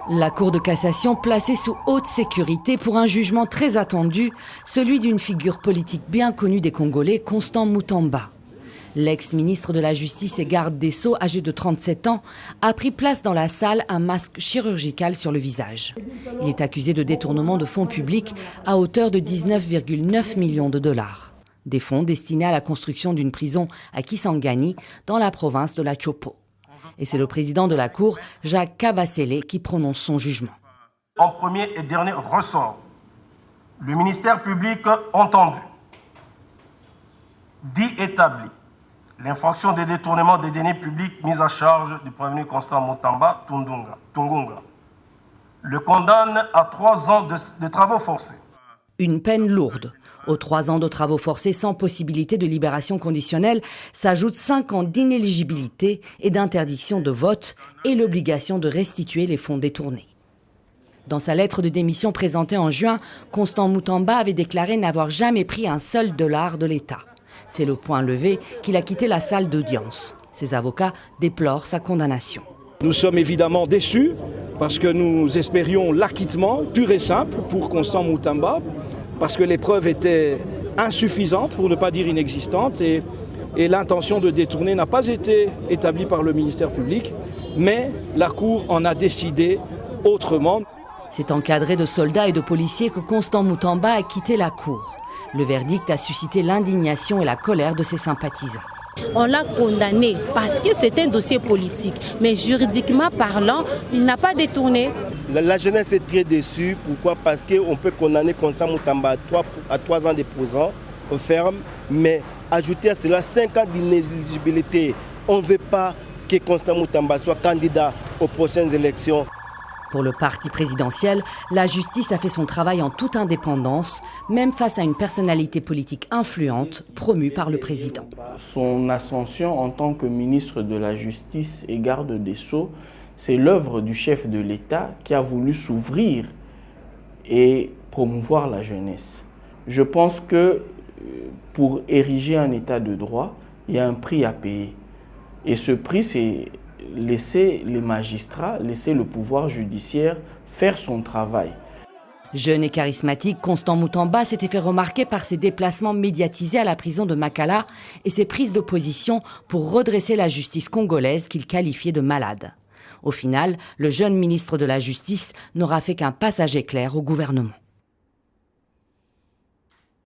La Cour de cassation placée sous haute sécurité pour un jugement très attendu, celui d'une figure politique bien connue des Congolais, Constant Mutamba. L'ex-ministre de la Justice et garde des Sceaux, âgé de 37 ans, a pris place dans la salle, un masque chirurgical sur le visage. Il est accusé de détournement de fonds publics à hauteur de 19,9 millions de dollars. Des fonds destinés à la construction d'une prison à Kisangani, dans la province de la Chopo. Et c'est le président de la Cour, Jacques Kabasele, qui prononce son jugement. En premier et dernier ressort, le ministère public entendu dit établi l'infraction de détournement des deniers publics mise à charge du prévenu Constant Mutamba Tungunga. Le condamne à 3 ans de travaux forcés. Une peine lourde. Aux 3 ans de travaux forcés sans possibilité de libération conditionnelle s'ajoutent 5 ans d'inéligibilité et d'interdiction de vote et l'obligation de restituer les fonds détournés. Dans sa lettre de démission présentée en juin, Constant Mutamba avait déclaré n'avoir jamais pris un seul dollar de l'État. C'est le point levé qu'il a quitté la salle d'audience. Ses avocats déplorent sa condamnation. Nous sommes évidemment déçus parce que nous espérions l'acquittement pur et simple pour Constant Mutamba, parce que les preuves étaient insuffisantes, pour ne pas dire inexistantes, et l'intention de détourner n'a pas été établie par le ministère public, mais la Cour en a décidé autrement. C'est encadré de soldats et de policiers que Constant Mutamba a quitté la Cour. Le verdict a suscité l'indignation et la colère de ses sympathisants. On l'a condamné parce que c'est un dossier politique, mais juridiquement parlant, il n'a pas détourné. La jeunesse est très déçue. Pourquoi? Parce qu'on peut condamner Constant Mutamba à 3 ans de prison ferme, mais ajouter à cela 5 ans d'inéligibilité. On ne veut pas que Constant Mutamba soit candidat aux prochaines élections. Pour le parti présidentiel, la justice a fait son travail en toute indépendance, même face à une personnalité politique influente promue par le président. Son ascension en tant que ministre de la Justice et garde des Sceaux, c'est l'œuvre du chef de l'État qui a voulu s'ouvrir et promouvoir la jeunesse. Je pense que pour ériger un État de droit, il y a un prix à payer. Et ce prix, c'est laisser les magistrats, laisser le pouvoir judiciaire faire son travail. Jeune et charismatique, Constant Mutamba s'était fait remarquer par ses déplacements médiatisés à la prison de Makala et ses prises de position pour redresser la justice congolaise qu'il qualifiait de malade. Au final, le jeune ministre de la Justice n'aura fait qu'un passage éclair au gouvernement.